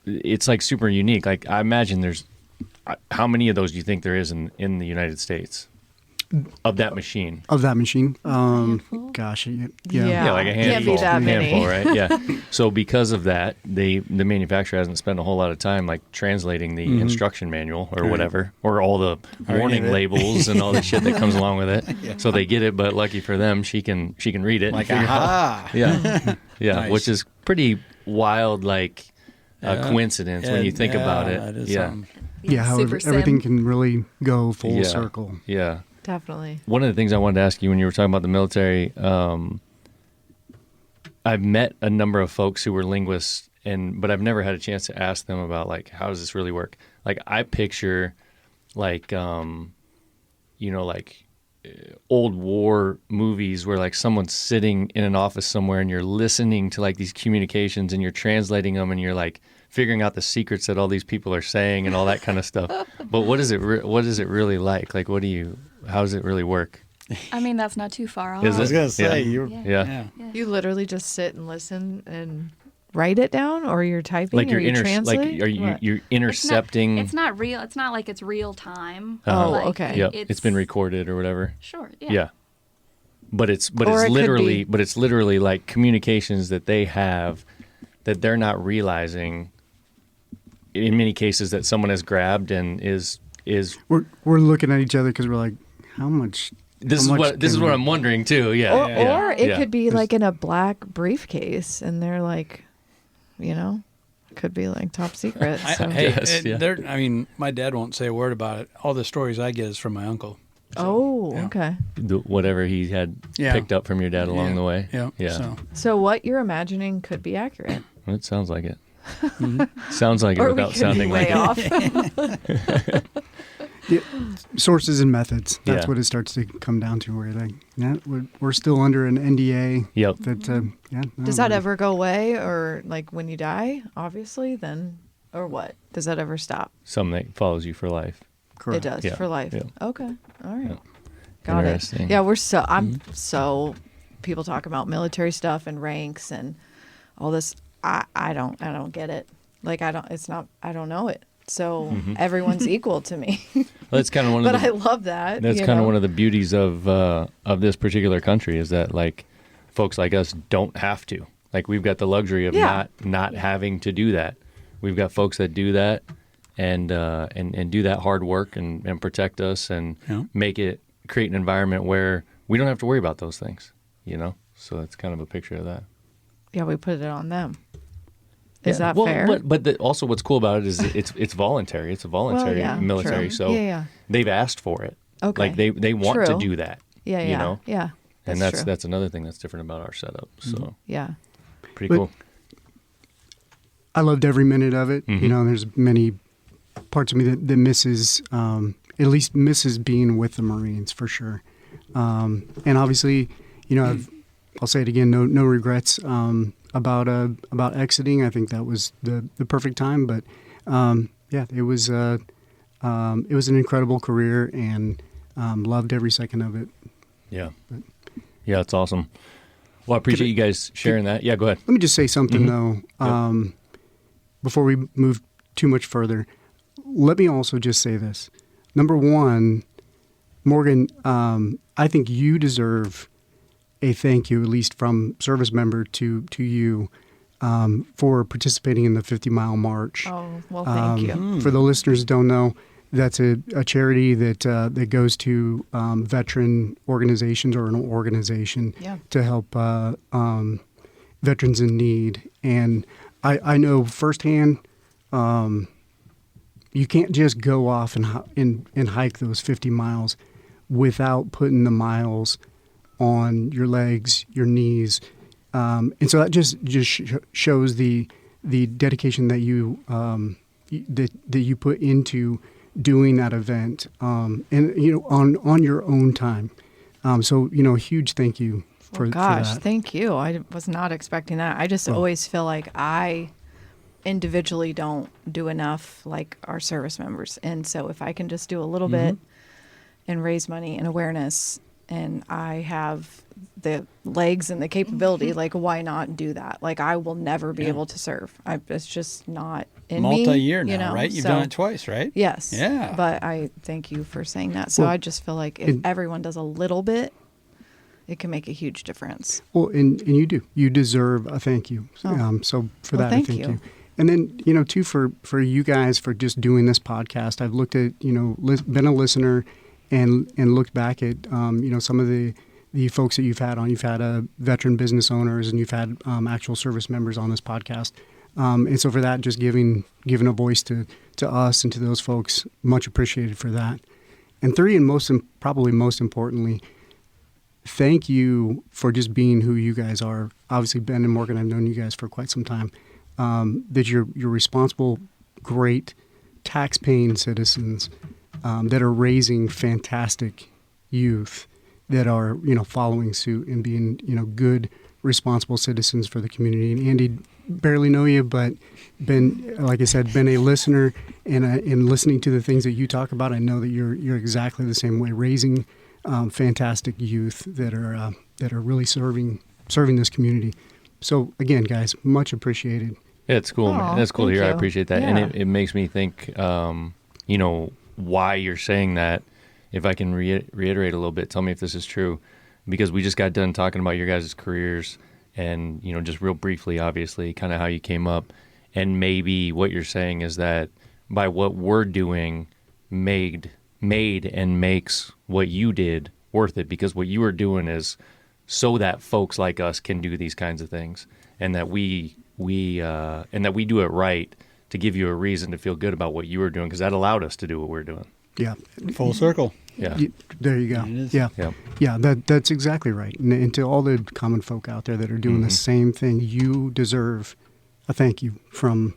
Speaker 2: it's like super unique. Like I imagine there's how many of those do you think there is in the United States of that machine?
Speaker 6: Gosh, yeah,
Speaker 2: like a handful.
Speaker 4: Can't be that many.
Speaker 2: Right? Yeah. So because of that, the manufacturer hasn't spent a whole lot of time like translating the instruction manual or whatever, or all the warning labels and all the shit that comes along with it. So they get it, but lucky for them, she can read it.
Speaker 3: Like aha.
Speaker 2: Yeah.
Speaker 3: Nice.
Speaker 2: Which is pretty wild, like coincidence when you think about it.
Speaker 3: That is
Speaker 6: how everything can really go full circle.
Speaker 2: Yeah.
Speaker 4: Definitely.
Speaker 2: One of the things I wanted to ask you when you were talking about the military, I've met a number of folks who were linguists, but I've never had a chance to ask them about like how does this really work. Like I picture, like old war movies where like someone's sitting in an office somewhere and you're listening to like these communications and you're translating them and you're like figuring out the secrets that all these people are saying and all that kind of stuff. But what is it really like? Like how does it really work?
Speaker 5: I mean, that's not too far off.
Speaker 3: I was going to say,
Speaker 2: yeah.
Speaker 4: You literally just sit and listen and write it down, or you're typing,
Speaker 2: like
Speaker 4: or you translate?
Speaker 2: Like you're intercepting.
Speaker 5: It's not real. It's not like it's real time.
Speaker 4: Okay.
Speaker 2: Yep. It's been recorded or whatever.
Speaker 5: Sure.
Speaker 2: Yeah. But it's literally like communications that they have that they're not realizing. In many cases, that someone has grabbed and is.
Speaker 6: We're looking at each other because we're like, how much.
Speaker 2: This is what I'm wondering too. Yeah.
Speaker 4: Or it could be like in a black briefcase, and they're like, it could be like top secret. So.
Speaker 3: I mean, my dad won't say a word about it. All the stories I get is from my uncle.
Speaker 4: So, okay.
Speaker 2: Whatever he had picked up from your dad along the way.
Speaker 3: Yeah.
Speaker 4: So what you're imagining could be accurate.
Speaker 2: Well, it sounds like it. Sounds like it
Speaker 4: or
Speaker 2: without sounding
Speaker 4: way
Speaker 2: like
Speaker 4: it.
Speaker 6: Sources and methods. That's what it starts to come down to. Where you're like, we're still under an NDA.
Speaker 2: Yep.
Speaker 4: Does that ever go away, or like when you die, obviously, then, or what? Does that ever stop?
Speaker 2: Something that follows you for life.
Speaker 6: Correct.
Speaker 4: It does for life.
Speaker 2: Yeah.
Speaker 4: Okay. All right.
Speaker 2: Yeah.
Speaker 4: Got it.
Speaker 2: Interesting.
Speaker 4: Yeah, I'm so people talk about military stuff and ranks and all this. I don't get it. Like I don't know it. So everyone's equal to me.
Speaker 2: Well, that's kind of one of
Speaker 4: I love that.
Speaker 2: That's kind of one of the beauties of this particular country is that like folks like us don't have to. Like we've got the luxury of not having to do that. We've got folks that do that and do that hard work and protect us and create an environment where we don't have to worry about those things. So it's kind of a picture of that.
Speaker 4: Yeah, we put it on them. Is that fair?
Speaker 2: But also what's cool about it is it's voluntary. It's a voluntary military.
Speaker 4: True.
Speaker 2: So they've asked for it.
Speaker 4: Okay.
Speaker 2: Like they want to do that.
Speaker 4: Yeah.
Speaker 2: And
Speaker 4: that's
Speaker 2: that's another thing that's different about our setup. So pretty
Speaker 6: But
Speaker 2: cool.
Speaker 6: I loved every minute of it. There's many parts of me that misses, at least misses being with the Marines for sure. And obviously, I'll say it again, no regrets about exiting. I think that was the perfect time. But it was an incredible career and loved every second of it.
Speaker 2: Yeah. Yeah, it's awesome. Well, I appreciate you guys sharing that. Yeah, go ahead.
Speaker 6: Let me just say something, though, before we move too much further. Let me also just say this. Number one, Morgan, I think you deserve a thank you, at least from service member to you, for participating in the 50-mile march.
Speaker 4: Oh, well, thank you.
Speaker 6: For the listeners who don't know, that's a charity that goes to veteran organizations or an organization to help veterans in need. And I know firsthand you can't just go off and hike those 50 miles without putting the miles on your legs, your knees, and so that just shows the dedication that you that you put into doing that event, and on your own time. So a huge thank you for
Speaker 4: Gosh,
Speaker 6: that.
Speaker 4: thank you. I was not expecting that. I just always feel like I individually don't do enough like our service members. And so if I can just do a little bit and raise money and awareness, and I have the legs and the capability, like why not do that? Like I will never be able to serve. It's just not in me.
Speaker 3: Multi-year now, right? You've done it twice, right?
Speaker 4: Yes.
Speaker 3: Yeah.
Speaker 4: But I thank you for saying that. So I just feel like if everyone does a little bit, it can make a huge difference.
Speaker 6: Well, and you do. You deserve a thank you.
Speaker 4: Oh.
Speaker 6: So for
Speaker 4: Well,
Speaker 6: that,
Speaker 4: thank
Speaker 6: I thank
Speaker 4: you.
Speaker 6: you. And then, too, for you guys for just doing this podcast, I've looked at, been a listener and looked back at, some of the folks that you've had on. You've had veteran business owners and you've had actual service members on this podcast. And so for that, just giving a voice to us and to those folks, much appreciated for that. And three, and probably most importantly, thank you for just being who you guys are. Obviously, Ben and Morgan, I've known you guys for quite some time. That you're responsible, great, tax-paying citizens that are raising fantastic youth that are following suit and being good, responsible citizens for the community. And Andy, barely know you, but been like I said, been a listener and in listening to the things that you talk about, I know that you're exactly the same way, raising fantastic youth that are really serving this community. So again, guys, much appreciated.
Speaker 2: Yeah, it's cool, man. That's cool to hear. I
Speaker 4: you.
Speaker 2: appreciate that.
Speaker 4: Yeah.
Speaker 2: And it makes me think, why you're saying that. If I can reiterate a little bit, tell me if this is true. Because we just got done talking about your guys' careers and, just real briefly, obviously, kind of how you came up. And maybe what you're saying is that by what we're doing made and makes what you did worth it. Because what you were doing is so that folks like us can do these kinds of things. And that we do it right to give you a reason to feel good about what you were doing, because that allowed us to do what we're doing.
Speaker 6: Yeah.
Speaker 3: Full circle.
Speaker 2: Yeah.
Speaker 6: There you go.
Speaker 3: It is.
Speaker 6: Yeah.
Speaker 2: Yep.
Speaker 6: Yeah, that's exactly right. And to all the common folk out there that are doing the same thing, you deserve a thank you from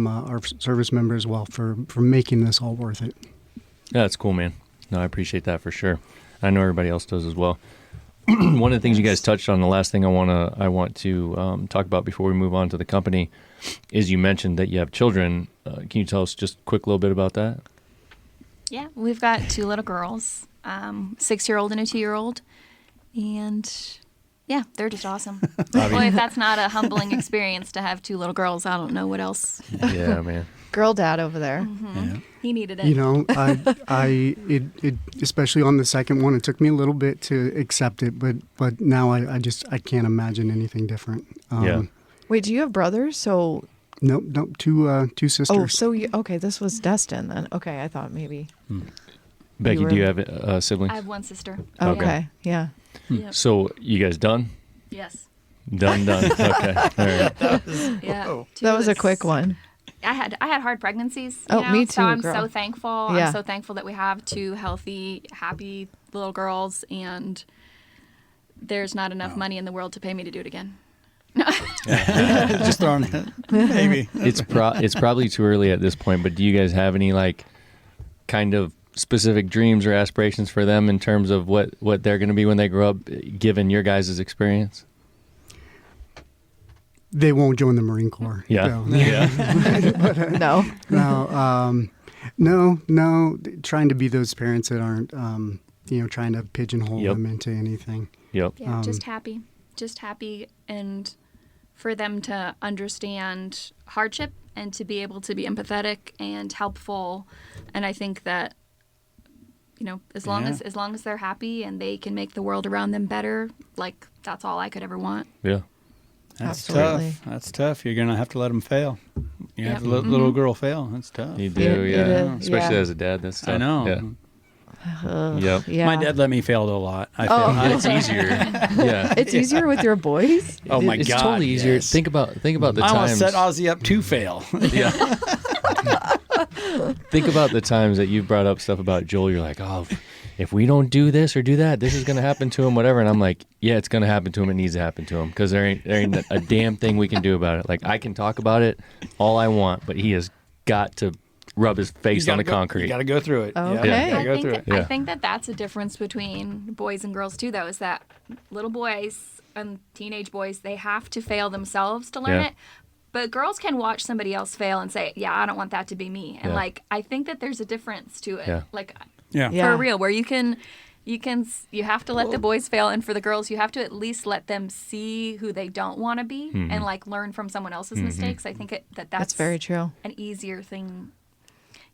Speaker 6: our service members as well for making this all worth it.
Speaker 2: Yeah, that's cool, man. No, I appreciate that for sure. I know everybody else does as well. One of the things you guys touched on, the last thing I want to talk about before we move on to the company, is you mentioned that you have children. Can you tell us just a quick little bit about that?
Speaker 5: Yeah, we've got two little girls, 6-year-old and a 2-year-old, and yeah, they're just awesome. Boy, if that's not a humbling experience to have two little girls, I don't know what else.
Speaker 2: Yeah, man.
Speaker 4: Girl dad over there.
Speaker 3: Yeah.
Speaker 5: He needed it.
Speaker 6: It especially on the second one, it took me a little bit to accept it, but now I can't imagine anything different.
Speaker 2: Yeah.
Speaker 4: Wait, do you have brothers? So
Speaker 6: Nope, two sisters.
Speaker 4: okay, this was destined then. Okay, I thought maybe.
Speaker 2: Becky, do you have siblings?
Speaker 5: I have one sister.
Speaker 4: Okay, yeah.
Speaker 5: Yep.
Speaker 2: So you guys done?
Speaker 5: Yes.
Speaker 2: Done. Okay. All right.
Speaker 5: Yeah.
Speaker 4: That was a quick one.
Speaker 5: I had hard pregnancies.
Speaker 4: Oh, me too,
Speaker 5: So I'm
Speaker 4: girl.
Speaker 5: so thankful.
Speaker 4: Yeah.
Speaker 5: I'm so thankful that we have two healthy, happy little girls, and there's not enough money in the world to pay me to do it again.
Speaker 3: Just throwing it. Maybe.
Speaker 2: It's probably too early at this point, but do you guys have any kind of specific dreams or aspirations for them in terms of what they're going to be when they grow up, given your guys' experience?
Speaker 6: They won't join the Marine Corps.
Speaker 2: Yeah.
Speaker 6: No.
Speaker 2: Yeah.
Speaker 4: No.
Speaker 6: No. Trying to be those parents that aren't, trying to pigeonhole them into anything.
Speaker 2: Yep.
Speaker 5: Yeah, just happy, and for them to understand hardship and to be able to be empathetic and helpful. And I think that, as long as they're happy and they can make the world around them better, that's all I could ever want.
Speaker 2: Yeah.
Speaker 3: That's
Speaker 4: Absolutely.
Speaker 3: tough. That's tough. You're going to have to let them fail. You have to
Speaker 5: Yep.
Speaker 3: let little girl fail. That's tough.
Speaker 2: You do,
Speaker 4: You
Speaker 2: yeah.
Speaker 4: do,
Speaker 2: Especially
Speaker 4: yeah.
Speaker 2: as a dad, that's tough.
Speaker 3: I know.
Speaker 2: Yeah. Yep.
Speaker 4: Yeah.
Speaker 3: My dad let me fail a lot. I
Speaker 4: Oh.
Speaker 3: failed.
Speaker 2: It's easier. Yeah.
Speaker 4: It's easier with your boys.
Speaker 3: Oh my
Speaker 2: It's
Speaker 3: God!
Speaker 2: totally easier.
Speaker 3: yes.
Speaker 2: Think about the
Speaker 3: I almost
Speaker 2: times.
Speaker 3: set Ozzy up to fail.
Speaker 2: Yeah. Think about the times that you brought up stuff about Joel. You're like, oh, if we don't do this or do that, this is going to happen to him, whatever. And I'm like, yeah, it's going to happen to him. It needs to happen to him because there ain't a damn thing we can do about it. Like, I can talk about it all I want, but he has got to rub his face on the concrete.
Speaker 3: You got to go through it.
Speaker 4: Okay.
Speaker 3: Yeah, you
Speaker 5: I
Speaker 3: gotta go
Speaker 5: think,
Speaker 3: through it.
Speaker 2: Yeah.
Speaker 5: I think that that's a difference between boys and girls too, though, is that little boys and teenage boys, they have to fail themselves to learn
Speaker 2: Yeah.
Speaker 5: it. But girls can watch somebody else fail and say, yeah, I don't want that to be me. And
Speaker 2: Yeah.
Speaker 5: like, I think that there's a difference to it.
Speaker 2: Yeah.
Speaker 5: Like,
Speaker 3: Yeah.
Speaker 4: Yeah.
Speaker 5: for real, where you have to let the boys fail. And for the girls, you have to at least let them see who they don't want to be and like learn from someone else's mistakes. I think
Speaker 4: That's very true.
Speaker 5: an easier thing,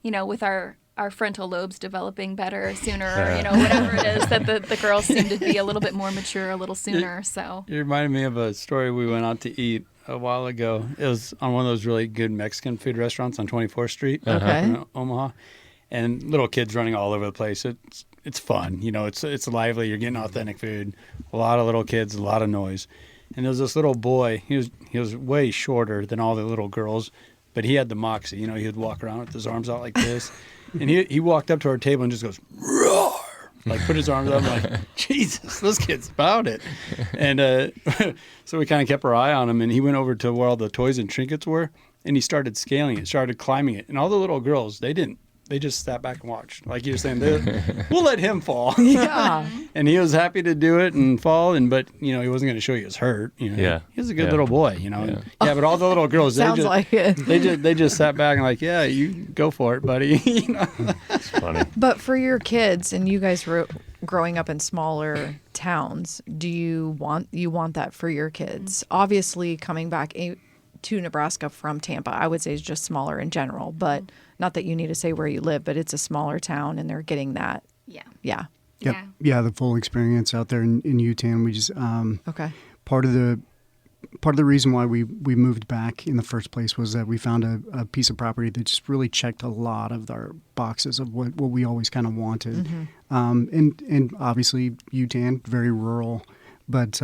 Speaker 5: you know, with our frontal lobes developing better sooner, you know, whatever it is, that the girls seem to be a little bit more mature a little sooner. So
Speaker 3: You reminded me of a story we went out to eat a while ago. It was on one of those really good Mexican food restaurants on 24th Street
Speaker 4: Okay.
Speaker 3: in Omaha. And little kids running all over the place. It's fun. You know, it's lively. You're getting authentic food. A lot of little kids, a lot of noise. And there was this little boy. He was way shorter than all the little girls, but he had the moxie. You know, he would walk around with his arms out like this. And he walked up to our table and just goes, roar! Like, put his arms up. I'm like, Jesus, this kid's about it. And so we kind of kept our eye on him. And he went over to where all the toys and trinkets were, and he started scaling it, started climbing it. And all the little girls, they didn't. They just sat back and watched. Like you were saying, we'll let him fall.
Speaker 4: Yeah.
Speaker 3: And he was happy to do it and fall, but you know, he wasn't going to show you his hurt. You know,
Speaker 2: Yeah.
Speaker 3: he was a good
Speaker 2: Yeah.
Speaker 3: little boy. You know, yeah. But all the little girls,
Speaker 4: Sounds like it.
Speaker 3: they just sat back and like, yeah, you go for it, buddy. You know?
Speaker 2: It's funny.
Speaker 4: But for your kids and you guys growing up in smaller towns, do you want that for your kids? Obviously, coming back to Nebraska from Tampa, I would say is just smaller in general. But not that you need to say where you live, but it's a smaller town, and they're getting that.
Speaker 5: yeah.
Speaker 4: Yeah.
Speaker 6: Yep.
Speaker 5: Yeah.
Speaker 6: Yeah, the full experience out there in Utah. We just
Speaker 4: Okay.
Speaker 6: part of the reason why we moved back in the first place was that we found a piece of property that just really checked a lot of our boxes of what we always kind of wanted. And obviously Utah, very rural, but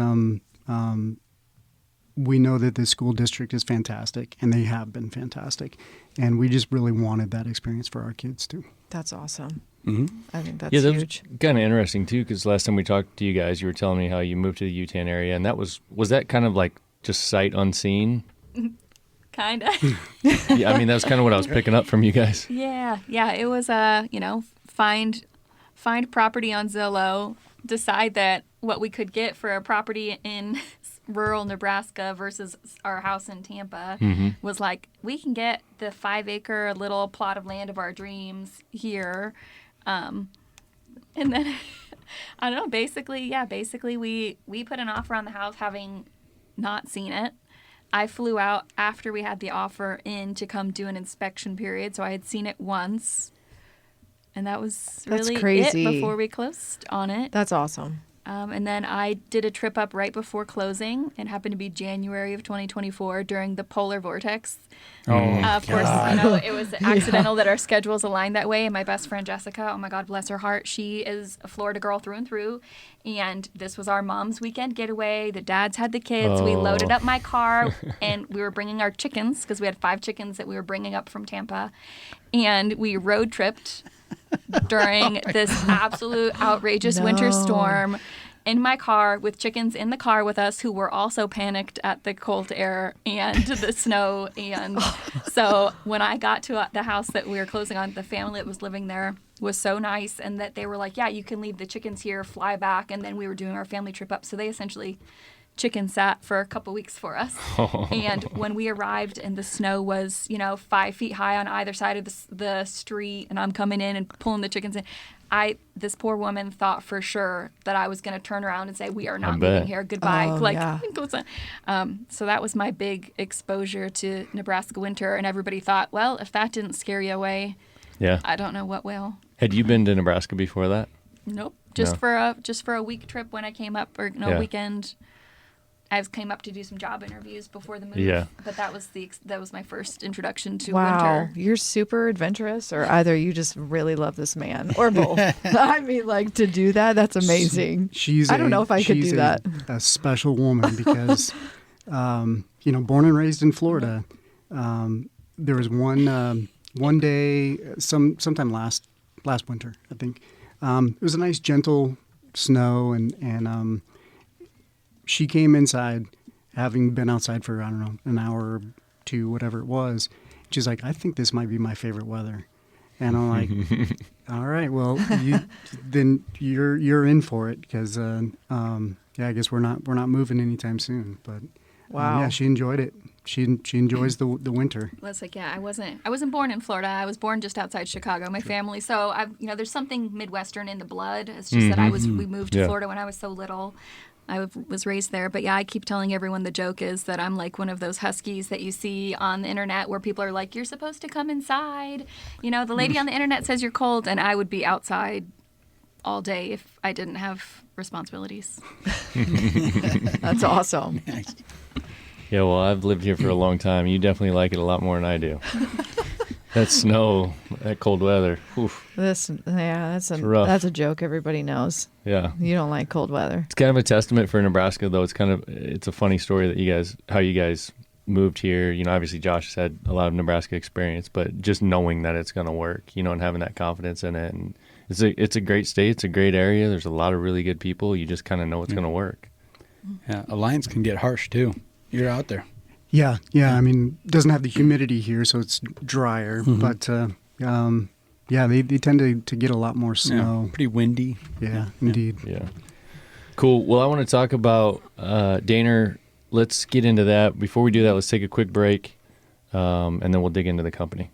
Speaker 6: we know that the school district is fantastic, and they have been fantastic, and we just really wanted that experience for our kids too.
Speaker 4: That's awesome.
Speaker 3: Mm-hmm.
Speaker 4: I think that's
Speaker 2: Yeah, that
Speaker 4: huge.
Speaker 2: was kind of interesting too, because last time we talked to you guys, you were telling me how you moved to the Utah area, and that was that kind of like just sight unseen?
Speaker 5: Kind of.
Speaker 2: Yeah, I mean, that was kind of what I was picking up from you guys.
Speaker 5: Yeah. It was find property on Zillow, decide that what we could get for a property in rural Nebraska versus our house in Tampa was like, we can get the 5-acre little plot of land of our dreams here. And then I don't know, basically we put an offer on the house having not seen it. I flew out after we had the offer in to come do an inspection period, so I had seen it once. And that was
Speaker 4: That's
Speaker 5: really
Speaker 4: crazy.
Speaker 5: it before we closed on it.
Speaker 4: That's awesome.
Speaker 5: And then I did a trip up right before closing. It happened to be January of 2024 during the polar vortex. Of course, you know, it was accidental that our schedules aligned that way. And my best friend Jessica, oh my God, bless her heart, she is a Florida girl through and through. And this was our mom's weekend getaway. The dads had the kids. We loaded up my car, and we were bringing our chickens because we had 5 chickens that we were bringing up from Tampa. And we road tripped during this absolute outrageous winter storm in my car with chickens in the car with us who were also panicked at the cold air and the snow. And so when I got to the house that we were closing on, the family that was living there was so nice, and that they were like, yeah, you can leave the chickens here, fly back. And then we were doing our family trip up. So they essentially chicken sat for a couple weeks for us. And when we arrived and the snow was, 5 feet high on either side of the street, and I'm coming in and pulling the chickens in, this poor woman thought for sure that I was going to turn around and say, we are not moving here. Goodbye.
Speaker 4: Oh, yeah.
Speaker 5: So that was my big exposure to Nebraska winter. And everybody thought, well, if that didn't scare you away,
Speaker 2: Yeah.
Speaker 5: I don't know what will.
Speaker 2: Had you been to Nebraska before that?
Speaker 5: Nope.
Speaker 2: No.
Speaker 5: For a week trip when I came up, or
Speaker 2: Yeah.
Speaker 5: weekend. I came up to do some job interviews before the move.
Speaker 2: Yeah.
Speaker 5: But that was my first introduction to
Speaker 4: Wow,
Speaker 5: winter.
Speaker 4: you're super adventurous, or either you just really love this man, or both. I mean, like, to do that's amazing. I don't know if I could do that.
Speaker 6: A special woman because, born and raised in Florida, there was one one day, sometime last winter, I think. It was a nice, gentle snow, and she came inside, having been outside for, I don't know, an hour or two, whatever it was. She's like, I think this might be my favorite weather. And I'm like, all right, well, then you're in for it, because I guess we're not moving anytime soon. But
Speaker 4: Wow.
Speaker 6: yeah, she enjoyed it. She enjoys the winter.
Speaker 5: Well, it's like, yeah, I wasn't born in Florida. I was born just outside Chicago. My family, so there's something Midwestern in the blood. It's just that we moved to Florida when I was so little. I was raised there, but yeah, I keep telling everyone the joke is that I'm like one of those huskies that you see on the internet where people are like, you're supposed to come inside. The lady on the internet says you're cold, and I would be outside all day if I didn't have responsibilities.
Speaker 4: That's awesome.
Speaker 2: Yeah, well, I've lived here for a long time. You definitely like it a lot more than I do. That snow, that cold weather. Oof.
Speaker 4: That's
Speaker 2: rough.
Speaker 4: that's a joke everybody knows.
Speaker 2: Yeah.
Speaker 4: You don't like cold weather.
Speaker 2: It's kind of a testament for Nebraska, though. It's a funny story that how you guys moved here. Obviously Josh has had a lot of Nebraska experience, but just knowing that it's going to work, and having that confidence in it. And it's a great state. It's a great area. There's a lot of really good people. You just kind of know it's going to work.
Speaker 3: Yeah, Alliance can get harsh too. You're out there.
Speaker 6: Yeah. I mean, it doesn't have the humidity here, so it's drier. But they tend to get a lot more snow.
Speaker 3: Yeah, pretty windy.
Speaker 6: Yeah, indeed.
Speaker 2: Yeah. Cool. Well, I want to talk about Dehner. Let's get into that. Before we do that, let's take a quick break, and then we'll dig into the company.